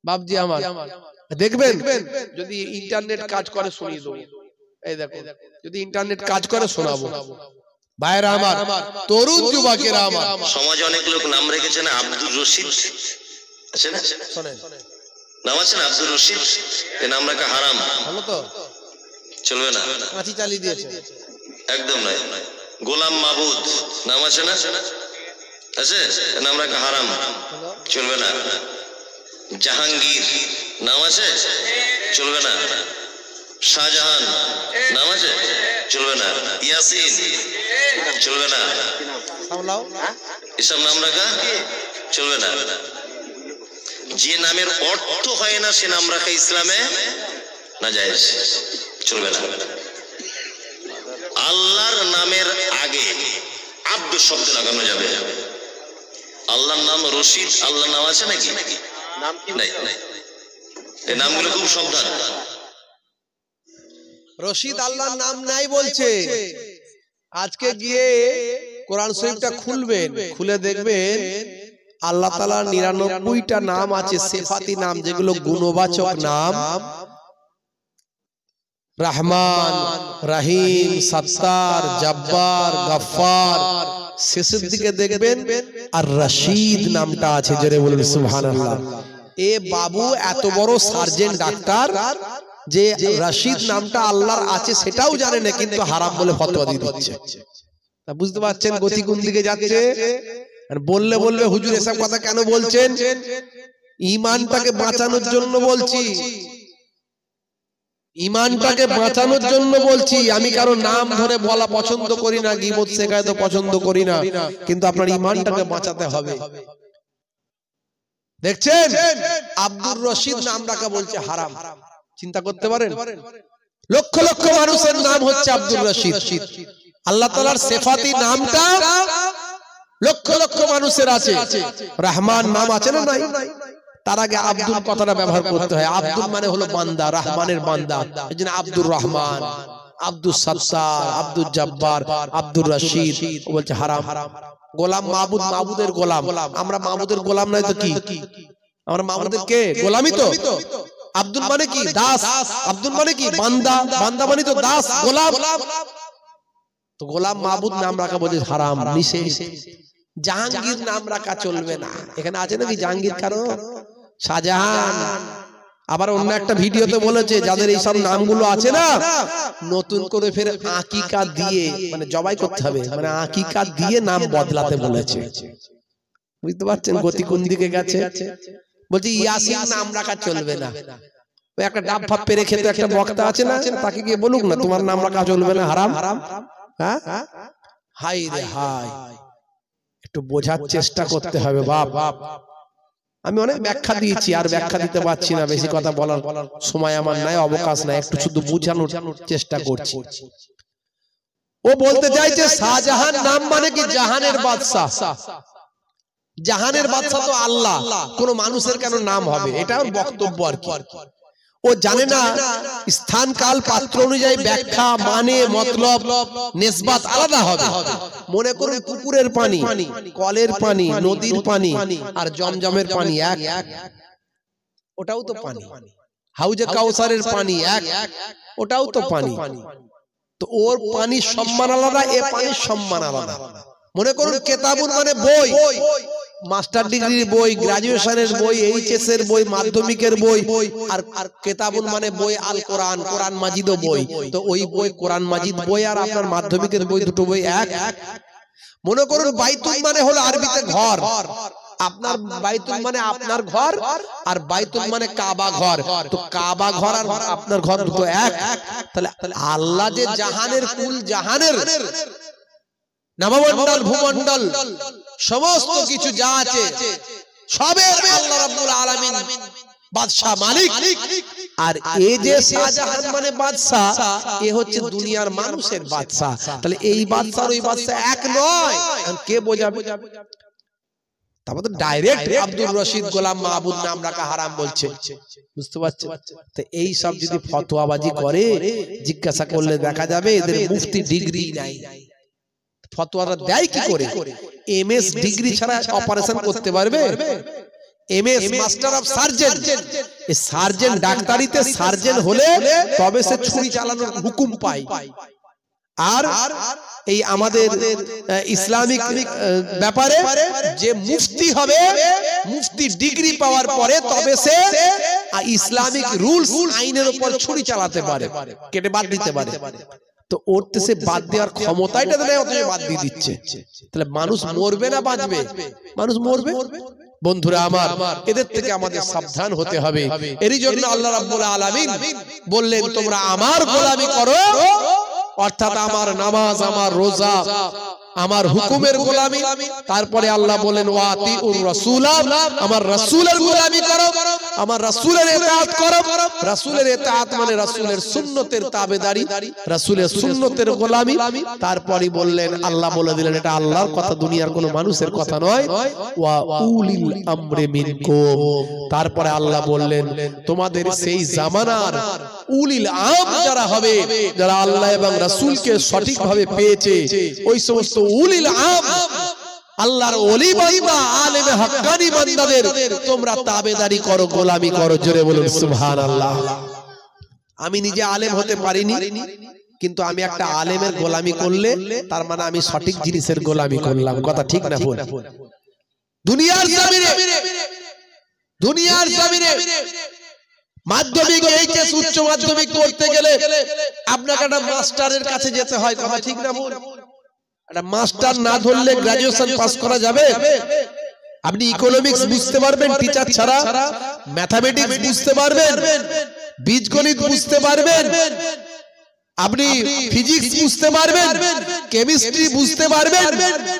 বাপজি আমার দেখবেন, যদি ইন্টারনেট কাজ করে শুনিয়ে দেবো। এই দেখো, যদি ইন্টারনেট কাজ করে শোনাবো। ভাইরা আমার, তরুণ যুবকেরা আমার, সমাজে অনেক লোক নাম রেখেছে না, আব্দুর রশিদ আছে না? শোনেন, নাম আছে না আব্দুর রশিদ? এই নাম রাখা হারাম, ভালো তো চলবে না। কাঁচি চালিয়ে দিয়েছে, একদম নয়। গোলাম মাহবুদ নাম আছে না? আছে? নাম রাখা হারাম, চলবে না। জাহাঙ্গীর নাম আছে, চলবে না। শাহজাহান নাম আছে, চলবে না। ইয়াসিন চলবে না। এসব নাম রাখা চলবে না। যে নামের অর্থ হয় না সে নাম রাখা ইসলামে নাজায়েজ, চলবে না। আল্লাহর নামের আগে আব্দ শব্দ লাগানো যাবে। আল্লাহর নাম রশিদ, আল্লাহর নাম আছে নাকি? নাম কি নাই? এই নামগুলো খুব সাবধান। রশিদ আল্লাহর নাম নাই বলছে। আজকে গিয়ে কোরআন শরীফটা খুলবেন, খুলে দেখবেন আল্লাহ তাআলার 99টা নাম আছে, সিফাতি নাম, যেগুলো গুণবাচক নাম। রহমান, রহিম, সত্তার, জব্বার, গফফার। শেষের দিকে দেখবেন আর রশিদ নামটা আছে। জোরে বলুন সুবহানাল্লাহ। এ বাবু এত বড় সার্জেন ডাক্তার যে রশিদ নামটা আল্লাহর আছে সেটাও জানে না, কিন্তু হারাম বলে ফতোয়া দিয়ে দিচ্ছে। তা বুঝতে পারছেন গতি কোন দিকে যাচ্ছে? আর বললে বলবে হুজুর এসব কথা কেন বলছেন? ঈমানটাকে বাঁচানোর জন্য বলছি, ঈমানটাকে বাঁচানোর জন্য বলছি। আমি কারো নাম ধরে বলা পছন্দ করি না, গীবত শেখায় তো পছন্দ করি না, কিন্তু আপনার ঈমানটাকে বাঁচাতে হবে। দেখছেন আব্দুর রশিদ নাম রাখা বলছে হারাম। চিন্তা করতে পারেন? লক্ষ লক্ষ মানুষের নাম হচ্ছে আব্দুর রশিদ। আল্লাহ তাআলার সিফাতি নামটা লক্ষ লক্ষ মানুষের আছে। রহমান নাম আছে না নাই? তার আগে আব্দুল কথাটা ব্যবহার করতে হয়। আব্দুল মানে হলো বান্দা, রহমানের বান্দা। এইজন্য আব্দুর রহমান, আব্দুল সত্তার, আব্দুল জব্বার, আব্দুর রশিদ বলছে হারাম। গোলাম মাহবুদ, মাহবুদের গোলাম। আমরা মাহবুদের গোলাম নাই তো কি? আমরা মাহবুদের কে? গোলামই তো। আব্দুল মানে কি? দাস। আব্দুল মানে কি? বান্দা। বান্দা মানে তো দাস, গোলাম। তো গোলাম মাহবুদ নাম রাখা বলছে হারাম, নিষেধ। জাহাঙ্গীর নাম রাখা চলবে না। এখানে আছে নাকি জাহাঙ্গীর কারো? শাহজাহান। আবার অন্য একটা ভিডিওতে বলেছে যাদের এই সব নামগুলো আছে না, নতুন করে ফের আকিকা দিয়ে, মানে জবাই করতে হবে, মানে আকিকা দিয়ে নাম বদলাতে বলেছে। বুঝতে পারছেন গতি কোন দিকে গেছে? বলছি ইয়াসিন নাম রাখা চলবে না। ওই একটা ডাব ভাব পেরে খেতে একটা বক্তা আছে না, তাকে গিয়ে বলুক না তোমার নাম রাখা চলবে না, হারাম। হ্যাঁ, হাই রে হাই, একটু বোঝার চেষ্টা করতে হবে বাপ। আমি অনেক ব্যাখ্যা দিয়েছি, আর ব্যাখ্যা দিতে পারছি না, বেশি কথা বলার সময় আমার নাই, অবকাশ নাই, একটু শুধু বোঝানোর চেষ্টা করছি। ও বলতে চাইছে শাহজাহান নাম মানে কি? জাহানের বাদশা। জাহানের বাদশা তো আল্লাহ, কোন মানুষের কেন নাম হবে? এটা ওর বক্তব্য আর কি। ও জানে না স্থান কাল পাত্র অনুযায়ী ব্যাখ্যা, মানে, মতলব, নিসবাত আলাদা হবে। মনে করুন পুকুরের পানি, কলের পানি, নদীর পানি আর জমজমের পানি এক, ওটাও তো পানি। হাউজে কাউসারের পানি এক, ওটাও তো পানি। তো ওর পানির সম্মান আলাদা, এ পানির সম্মান আলাদা। মনে করুন কেতাবুন মানে বই, মাস্টার ডিগ্রির বই, গ্রাজুয়েশনের বই, এইচএস এর বই, মাধ্যমিকের বই। আর কেতাবুন মানে বই আল কোরআন, কোরআন মাজিদও বই। তো ওই বই কোরআন মাজিদ বই আর আপনার মাধ্যমিকের বই, দুটো বই এক। মনে করুন বাইতুল মানে হলো আরবিতে ঘর। আপনার বাইতুল মানে আপনার ঘর, আর বাইতুল মানে কাবা ঘর। তো কাবা ঘর আর আপনার ঘর দুটো এক। তাহলে আল্লাহ যে জাহানের কুল, জাহানের নবমণ্ডল, ভূমণ্ডল, সমস্ত কিছু যা আছে সবের আল্লাহ রাব্বুল আলামিন বাদশা, মালিক। আর এ যে শাহজাহান মানে বাদশা, এ হচ্ছে দুনিয়ার মানুষের বাদশা। তাহলে এই বাদশা আর ওই বাদশা এক নয়, কে বোঝাবে? তারপর তো ডাইরেক্ট আব্দুর রশিদ গোলাম মাহবুদ নাম রাখা হারাম বলছে। বুঝতে পারছেন? তো এই সব যদি ফতোয়াবাজি করে, জিজ্ঞাসা করলে দেখা যাবে এদের মুফতি ডিগ্রি নাই। ফতোয়াটা দেয় কি করে? এমএস ডিগ্রি ছাড়া অপারেশন করতে পারবে? এমএস মাস্টার অফ সার্জন, এই সার্জন ডাক্তারিতে সার্জন হলে তবে সে ছুরি চালানোর হুকুম পায়। আর এই আমাদের ইসলামিক ব্যাপারে যে মুফতি হবে, মুফতি ডিগ্রি পাওয়ার পরে তবে সে ইসলামিক রুলস, আইনের উপর ছুরি চালাতে পারে, কেটে বাদ দিতে পারে। তো উঠতেছে বাদ দেওয়ার ক্ষমতাটা দেয়, অথচ বাদ দিয়ে দিচ্ছে। তাহলে মানুষ মরবে না বাঁচবে? মানুষ মরবে। বন্ধুরা আমার, এদের থেকে আমাদের সাবধান হতে হবে। এরই জন্য আল্লাহ রাব্বুল আলামিন বললেন তোমরা আমার গোলামি করো, অর্থাৎ আমার নামাজ, আমার রোজা, আমার হুকুমের গোলামি। তারপরে আল্লাহ বলেন ওয়াতিউর রাসূলা, আমার রাসূলের গোলামি করো, আমার রাসূলের ইতাআত করো। রাসূলের ইতাআত মানে রাসূলের সুন্নতের তাবেদারি, রাসূলের সুন্নতের গোলামি। তারপরে বললেন, আল্লাহ বলে দিলেন এটা আল্লাহর কথা, দুনিয়ার কোনো মানুষের কথা নয়। ওয়া উলিল আমরি মিনকুম। তারপরে আল্লাহ বললেন তোমাদের সেই জামানার উলিল আম যারা হবে, যারা আল্লাহ এবং রাসূলকে সঠিকভাবে পেয়েছে, ওই সমস্ত উলিল আম আল্লাহর ওলি বান্দা, আলেম হাক্কানি বান্দাদের তোমরা তাবেদারি করো, গোলামি করো। জোরে বলুন সুবহানাল্লাহ। আমি নিজে আলেম হতে পারিনি, কিন্তু আমি একটা আলেমের গোলামি করলে তার মানে আমি সঠিক জিনিসের গোলামি করলাম। কথা ঠিক না ভুল? দুনিয়ার জমিনে মাধ্যমিক, এইচএস, উচ্চ মাধ্যমিক করতে গেলে আপনাকে একটা মাস্টারের কাছে যেতে হয়। কথা ঠিক না ভুল? একটা মাস্টার না ধরলে গ্রাজুয়েশন পাস করা যাবে? আপনি ইকোনমিক্স বুঝতে পারবেন টিচার ছাড়া, ম্যাথমেটিক্স বুঝতে পারবেন, বীজগণিত বুঝতে পারবেন, আপনি ফিজিক্স বুঝতে পারবেন, কেমিস্ট্রি বুঝতে পারবেন,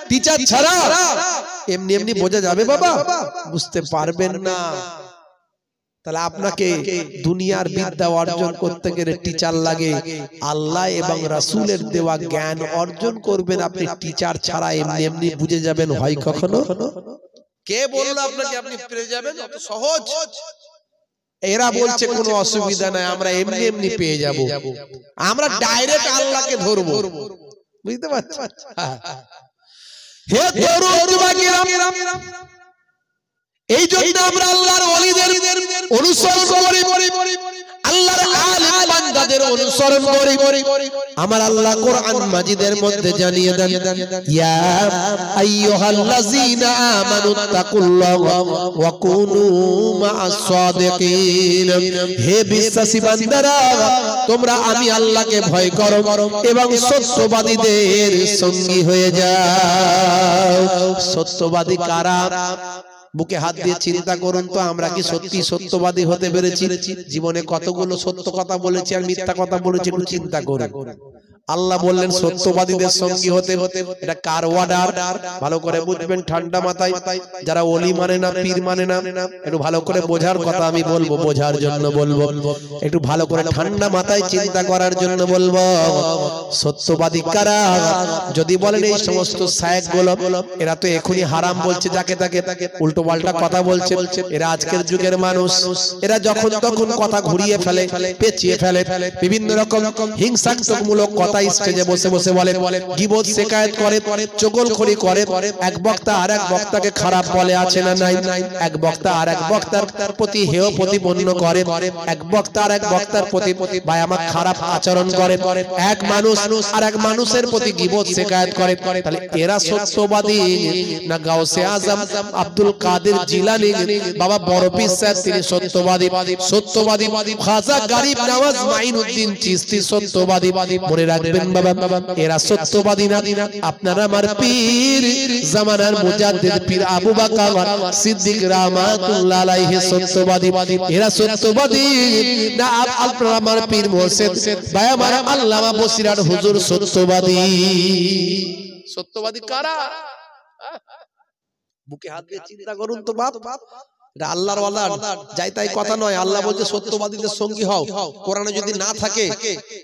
টিচার ছাড়া এমনি এমনি বোঝা যাবে বাবা? বুঝতে পারবেন না। তাহলে আপনাকে দুনিয়ার বিদ্যা অর্জন করতে গেলে টিচার লাগে। আল্লাহ এবং রাসূলের দেওয়া জ্ঞান অর্জন করবেন আপনি টিচার ছাড়া, এমনি এমনি বুঝে যাবেন হয় কখনো? কে বললো আপনাকে আপনি পেয়ে যাবেন? অত সহজ? এরা বলছে কোনো অসুবিধা নাই, আমরা এমনি এমনি পেয়ে যাব, আমরা ডাইরেক্ট আল্লাহকে ধরবো। বুঝতে পারছেন? হে দরুদবাগীরা, এই জন্য আমরা আল্লাহর ওলিদের অনুসরণ করি, আল্লাহর আলেম বান্দাদের অনুসরণ করি। আমার আল্লাহ কোরআন মাজিদের মধ্যে জানিয়ে দেন, ইয়া আইয়ুহাল্লাযীনা আমানুত্তাকুল্লাহা ওয়া কুনু মা'আস সাদিকিন। হে বিশ্বাসী বান্দারা, তোমরা আমি আল্লাহকে ভয় করো এবং সত্যবাদীদের সঙ্গী হয়ে যাও। সত্যবাদী কারা? বুকে হাত দিয়ে চিন্তা করুন তো, আমরা কি সত্যি সত্যবাদী হতে পেরেছি? জীবনে কতগুলো সত্য কথা বলেছি আর মিথ্যা কথা বলেছি, একটু চিন্তা করুন। আল্লাহ বললেন সত্যবাদীদের সঙ্গী হতে। এটা কার অর্ডার? ভালো করে বুঝবেন ঠান্ডা মাথায়। যারা ওলি মানে না, পীর মানে না, একটু ভালো করে বোঝার কথা আমি বলবো, বোঝার জন্য বলবো, একটু ভালো করে ঠান্ডা মাথায় চিন্তা করার জন্য বলবো। সত্যবাদী কারা? যদি বলেন এই সমস্ত শায়েখ গুলো, এরা তো এখনই হারাম বলছে, যাকে তাকে উল্টো পাল্টা কথা বলছে, এরা আজকের যুগের মানুষ। এরা যখন তখন কথা ঘুরিয়ে ফেলে, পেঁচিয়ে ফেলে, বিভিন্ন রকম হিংসাত্মকমূলক কথা স্টেজে বসে বসে বলে, গীবত শিকায়েত করে, চগলখড়ি করে। এক বক্তা আর এক বক্তাকে খারাপ বলে, আছে না নাই? এক বক্তা আর এক বক্তার প্রতি হেয় প্রতিপন্ন করে, এক বক্তা আর এক বক্তার প্রতি বায়ামা খারাপ আচরণ করে, এক মানুষ আর এক মানুষের প্রতি গীবত শিকায়েত করে। তাহলে এরা সত্যবাদী না গাউসে আজম আব্দুল কাদের জিলানী, বাবা বড় পীর সাহেব তিনি সত্যবাদী? সত্যবাদী খাজা গরিব নওয়াজ মাইনুদ্দিন চিশতি সত্যবাদী। মনে রাখবেন বাবা, এরা সত্যবাদী না। আপনারা আমার পীর জামানার মুজাদ্দিদ পীর আবু বকর সিদ্দিক রাহমাতুল্লাহ আলাইহি সত্যবাদী। এরা সত্যবাদী না। আপনারা আমার পীর মুর্শিদ ভাই আমার আল্লামা বসিরার হুজুর সত্যবাদী। সত্যবাদী কারা? বুকে হাত দিয়ে চিন্তা করুন তো বাপ। এটা আল্লাহর ওয়ালা, যাই তাই কথা নয়। আল্লাহ বলছে সত্যবাদীদের সঙ্গী হও। কোরআনে যদি না থাকে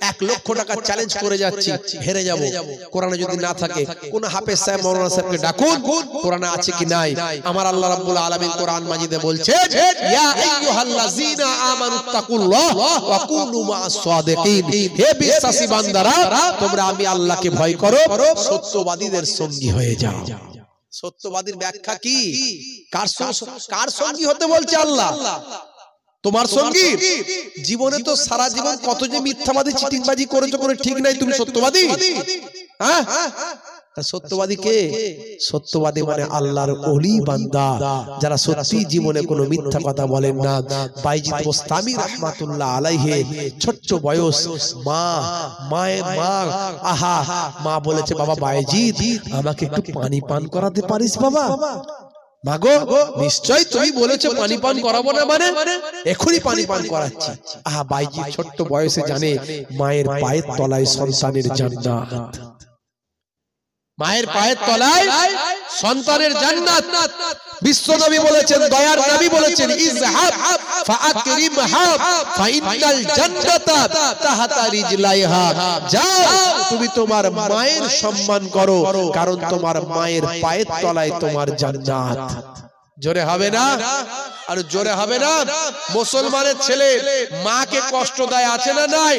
1 লক্ষ টাকা চ্যালেঞ্জ করে যাচ্ছি, হেরে যাব। কোরআনে যদি না থাকে কোন হাফেজ সাহেব, মাওলানা সাহেবকে ডাকুন, কোরআনে আছে কি নাই। আমার আল্লাহ রাব্বুল আলামিন কোরআন মাজিদে বলছে, ইয়া আইয়ুহাল্লাযীনা আমানুত্তাকুল্লাহ ওয়া কুনু মা'আস সাদিকিন। হে বিশ্বাসী বান্দারা, তোমরা আমি আল্লাহকে ভয় করো, সত্যবাদীদের সঙ্গী হয়ে যাও। সত্যবাদীর ব্যাখ্যা কি? কার সঙ্গী হতে বলছে আল্লাহ? তোমার সঙ্গী? জীবনে তো সারা জীবন কত যে মিথ্যাবাদী চিটিংবাজি করেছো, কোনো ঠিক নাই, তুমি সত্যবাদী? হ্যাঁ, সত্যবাদী কে? সত্যবাদী মানে আল্লাহর ওলি বান্দা, যারা সত্যি জীবনে কোনো মিথ্যা কথা বলেন না। বাইজিদ বোস্তামি রাহমাতুল্লাহ আলাইহি ছোট্ট বয়স, মা বলেছে বাবা বাইজিদ আমাকে একটু পানি পান করাতে পারিস বাবা? মাগো নিশ্চয় তুমি বলেছো পানি পান করাবো না, মানে এখনই পানি পান করাচ্ছি। বাইজিদ ছোট্ট বয়সে জানে মায়ের পায়ের তলায় সন্তানের জান্নাত, মায়ের পায়ের তলায় সন্তানের জান্নাত। বিশ্বনবী বলেছেন, দয়ার নবী বলেছেন, ইযহাব ফাআকরিমহা ফাইনাল জান্নাতা তাহতা রিজলাইহা, যাও তুমি তোমার মায়ের সম্মান করো, কারণ তোমার মায়ের পায়ের তলায় তোমার জান্নাত। জোরে হবে না? আর জোরে হবে না? মুসলমানের ছেলে মাকে কষ্ট দেয় আছে না নাই?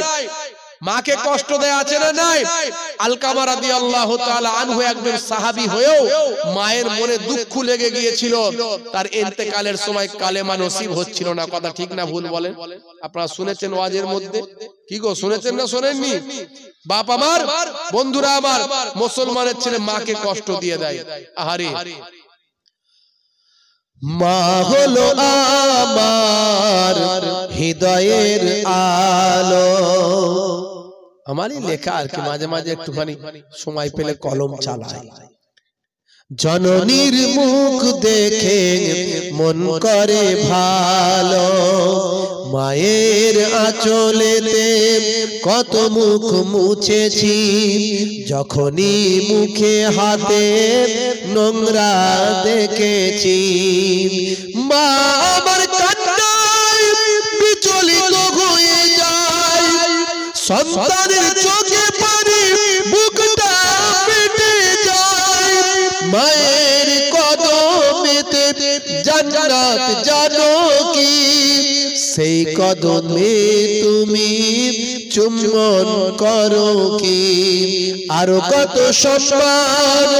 মাকে কষ্ট দেয় আছে না নাই? আলকামা রাদিয়াল্লাহু তাআলা আনহু একজন সাহাবী হয়েও মায়ের মনে দুঃখ লেগে গিয়েছিল, তার ইন্তেকালের সময় কালেমা নসিব হচ্ছিল না। কথা ঠিক না ভুল বলেন? আপনারা শুনেছেন ওয়াজের মধ্যে? কি গো শুনেছেন না শোনেননি? বাপ আমার, বন্ধুরা আমার, মুসলমানের ছেলে মাকে কষ্ট দিয়ে দেয়। আহারে, মা হলো আমার হৃদয়ের আলো। আমারই লেখা আর কি, মাঝে মাঝে একটুখানি সময় পেলে কলম চালাই। জননীর মুখ দেখে মন করে ভালো, মায়ের আঁচলেতে কত মুখ মুছেছি, যখনই মুখে হাতে নোংরা দেখেছি। মা আমার কান্নায় বিচলিত হয়ে যায়, সন্তানের চোখে পানি বুকটা ফেটে যায়। মায়ের কদমেতে জান্নাত জানো কি, সেই কদমে তুমি চুম্বন করো কি। আরো কত সম্মান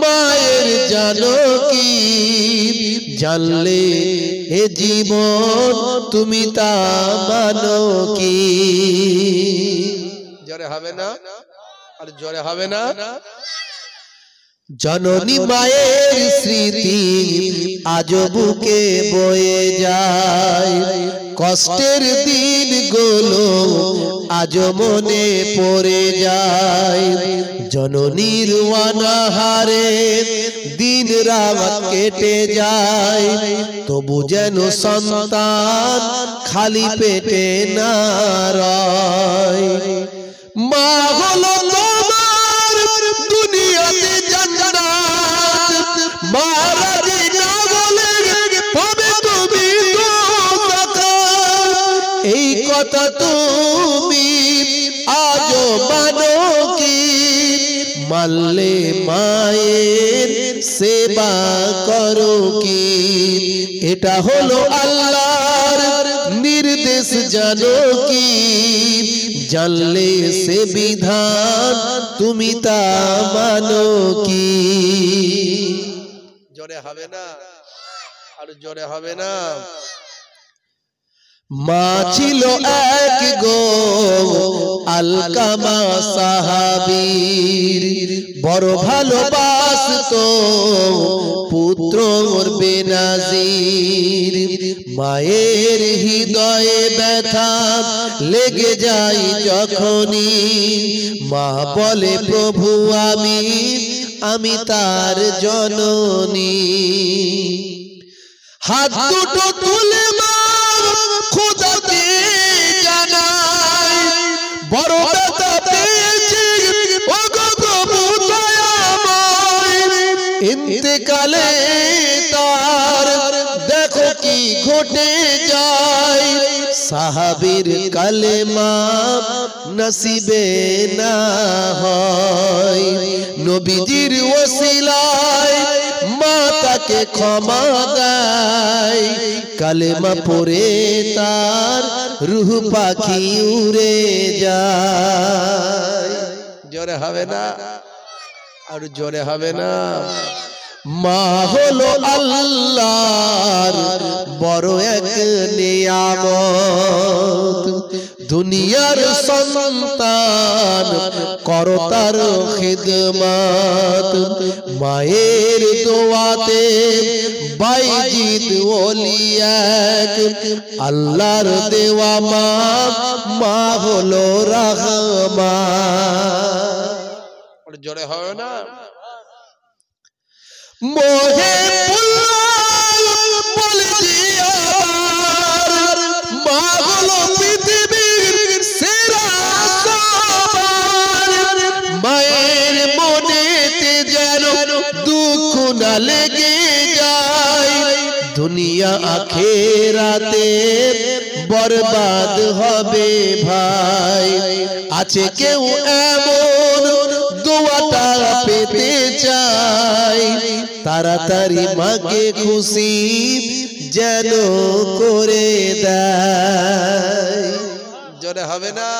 মায়ের জানো কি, জানলে এ জীবন তুমি তা মানো কি। জোরে হবে না? আর জোরে হবে না? জননী মায়ের স্মৃতি আজ বুকে বয়ে যায়, কষ্টের দিনগুলো আজ মনে পড়ে যায়। জননীর অনাহারে দিন রাত কেটে যায়, তবু যেন সন্তান খালি পেটে না রয়। মা হলো তোমার দুনিয়াতে জান্নাত, মা রাজি না বলে পাবে তুমি দোজাখ। এই কথা তুমি আজও মানো কি, মানলে মায়ের সেবা করো কি। এটা হলো আল্লাহর নির্দেশ জানো কি, জানলে সে বিধান তুমি তা মানো কি। জোরে হবে না? আর জোরে হবে না? মা ছিল এক গো আলকামা সাহাবীর, বড় ভালোবাসতো পুত্র বেনাজির। মায়ের হৃদয়ে ব্যথা লেগে যায় যখনই, মা বলে প্রভু আমি তার জননী। হাত দুটো তুলে মা খোদাতে জানাই, বড় ব্যথা পেয়েছি ওগো প্রভু দয়াময়। ইন্তেকালে তার দেখো কি ঘটে যায়, সাহাবীর কালেমা নসিবে না হয়। নবীজির ওসিলায় মা তাকে ক্ষমা দেয়, কালেমা পড়ে তার রূহ পাখি উড়ে যায়। জোরে হবে না? আর জোরে হবে না? মা হলো আল্লাহর বড় এক নিয়ামত, দুনিয়ার সন্তান করো তার খিদমত মায়ের দোয়াতে বাইজিদ ওলিয়াক আল্লাহর দেওয়া মা মা হলো রহমান জোরে হয় না মোহে বলে দিয়া মা হলো পৃথিবীর সেরা সবার মায়ের মনেতে যেন দুঃখ না লেগে যায় দুনিয়া আখেরাতে বরবাদ হবে ভাই আছে কেউ এমন দোয়াটা পেতে চাই তাড়াতাড়ি মাকে খুশি যেন করে দেয় জোরে হবে না